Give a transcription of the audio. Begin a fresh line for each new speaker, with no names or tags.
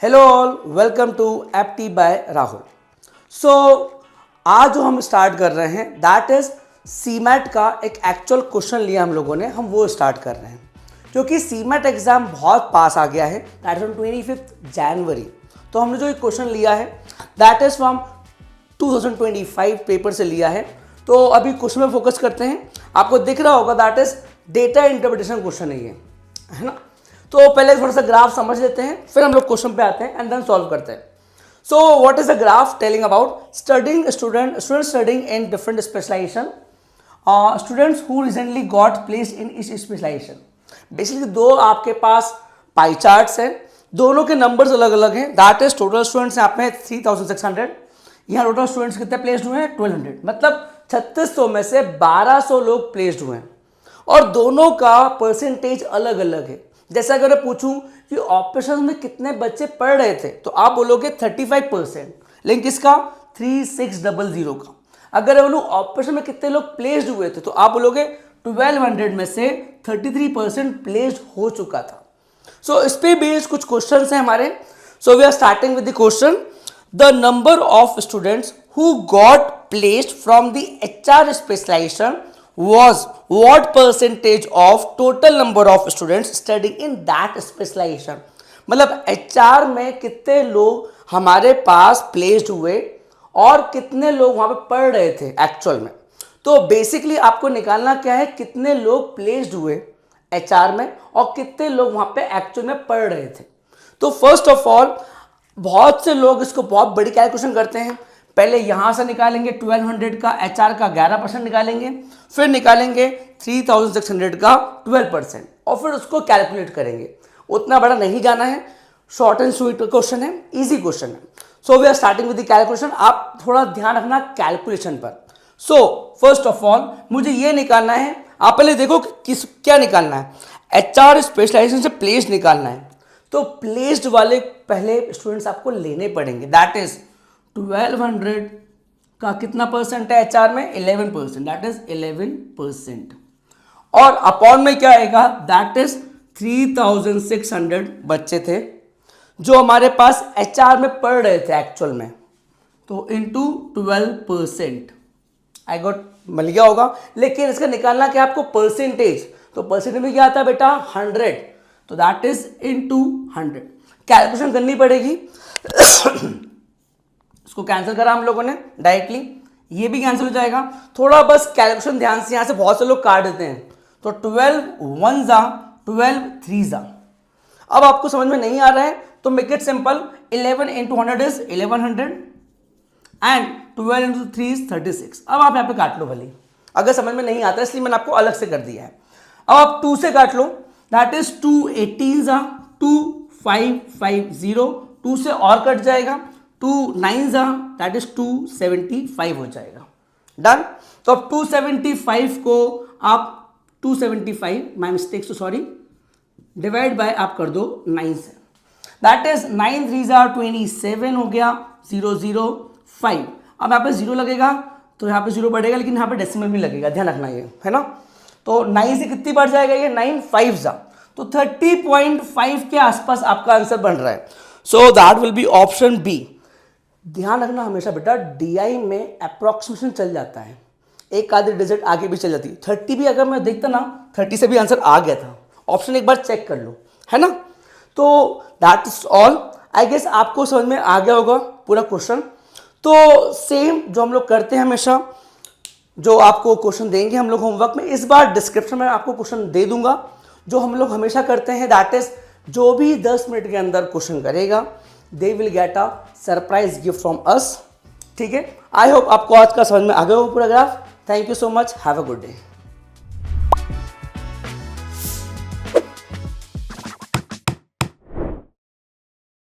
Hello all, welcome to एप्टी by Rahul. So आज जो हम स्टार्ट कर रहे हैं दैट इज सीमैट का एक एक्चुअल क्वेश्चन लिया हम लोगों ने, हम वो स्टार्ट कर रहे हैं क्योंकि सीमैट एग्जाम बहुत पास आ गया है, दैट इज ऑन 25 जनवरी। तो हमने जो एक क्वेश्चन लिया है दैट इज फ्रॉम 2025 पेपर से लिया है। तो अभी क्वेश्चन में फोकस करते हैं। आपको दिख रहा होगा that is data interpretation question है ना। तो पहले थोड़ा सा ग्राफ समझ लेते हैं, फिर हम लोग क्वेश्चन पे आते हैं एंड देन सॉल्व करते हैं। So what is a graph telling about student studying in different specialization, students who recently got placed in इस स्पेशलाइजेशन। बेसिकली दो आपके पास पाई चार्ट्स हैं, दोनों के नंबर्स अलग अलग हैं। दैट इज टोटल स्टूडेंट्स यहाँ पे 3600, यहाँ टोटल स्टूडेंट्स कितने प्लेस्ड हुए हैं 1200, मतलब 3600 में से 1200 लोग प्लेस्ड हुए हैं और दोनों का परसेंटेज अलग अलग है। जैसे अगर मैं पूछूं कि ऑपरेशन में कितने बच्चे पढ़ रहे थे तो आप बोलोगे 35%, लेकिन किसका 3600 का। अगर मैं बोलूं ऑपरेशन में कितने लोग प्लेस्ड हुए थे तो आप बोलोगे 1200 में से 33% प्लेस्ड हो चुका था। सो इस पे बेस्ड कुछ क्वेश्चंस हैं हमारे। So we are starting with the question, the number of students who got placed from the HR specialization was what percentage of total number of students studying in that specialization। मतलब HR में कितने लोग हमारे पास placed हुए और कितने लोग वहां पे पढ़ रहे थे एक्चुअल में। तो बेसिकली आपको निकालना क्या है, कितने लोग प्लेस्ड हुए HR में और कितने लोग वहां पे एक्चुअल में पढ़ रहे थे। तो फर्स्ट ऑफ ऑल बहुत से लोग इसको बहुत बड़ी कैलकुलेशन करते हैं। पहले यहां से निकालेंगे 1200 का HR का 11% निकालेंगे, फिर निकालेंगे 3600 का 12% और फिर उसको कैलकुलेट करेंगे। उतना बड़ा नहीं जाना है, शॉर्ट एंड स्वीट क्वेश्चन है, इजी क्वेश्चन है। So we are starting with the calculation. आप थोड़ा ध्यान रखना कैलकुलेशन पर। सो फर्स्ट ऑफ ऑल मुझे ये निकालना है, आप पहले देखो कि क्या निकालना है। HR स्पेशलाइजेशन से प्लेस्ड निकालना है, तो प्लेस्ड वाले पहले स्टूडेंट्स आपको लेने पड़ेंगे। दैट इज 1200 का कितना परसेंट है HR में 11%, दैट इज 11%। और अपॉन में क्या आएगा, दैट इज 3600 बच्चे थे जो हमारे पास HR में पढ़ रहे थे एक्चुअल में, तो इनटू 12%। आई गॉट, मिल गया होगा। लेकिन इसका निकालना क्या आपको परसेंटेज, तो परसेंटेज में क्या आता है बेटा 100, तो दैट इज इनटू 100। कैलकुलेशन करनी पड़ेगी। इसको कैंसिल करा हम लोगों ने डायरेक्टली, ये भी कैंसिल हो जाएगा। थोड़ा बस कैलकुलेशन ध्यान से, यहां से बहुत से लोग काट देते हैं। तो 12 1 जा 12 3 जा। अब आपको समझ में नहीं आ रहा है तो make it simple, 11 into 100 is 1100 and 12 into 3 is 36। अब आप यहाँ पे काट लो भले, अगर समझ में नहीं आता इसलिए मैंने आपको अलग से कर दिया है। अब आप 2 से काट लो, दैट इज 2 18 जा 2550, 2 से और कट जाएगा 2 9 जा दैट इज 275 हो जाएगा। डन। तो अब 275 को आप 275 my mistake so sorry divide by आप कर दो 9 से, दैट इज 9 3 जा 27 हो गया 005। अब यहाँ पे 0 लगेगा तो यहाँ पे 0 बढ़ेगा, लेकिन यहाँ पे डेसिमल भी लगेगा, ध्यान रखना ये है ना। तो 9 से कितनी बढ़ जाएगा ये 9 5 जा, तो 30.5 के आसपास आपका आंसर बन रहा है। So that will be option B. ध्यान रखना हमेशा बेटा, DI में अप्रोक्सीमेशन चल जाता है, एक आधी डिजिट आगे भी चल जाती है। 30 भी अगर मैं देखता ना 30 से भी आंसर आ गया था, ऑप्शन एक बार चेक कर लो, है ना। तो that is all. I guess आपको समझ में आ गया होगा पूरा क्वेश्चन। तो सेम जो हम लोग करते हैं हमेशा, जो आपको क्वेश्चन देंगे हम लोग होमवर्क में, इस बार डिस्क्रिप्शन में आपको क्वेश्चन दे दूंगा जो हम लोग हमेशा करते हैं। दैट इज जो भी 10 मिनट के अंदर क्वेश्चन करेगा they will get a surprise gift from us. ठीक है, आई होप आपको आज का समझ में आ गया हो पूरा graph. Thank you so much, have a good day.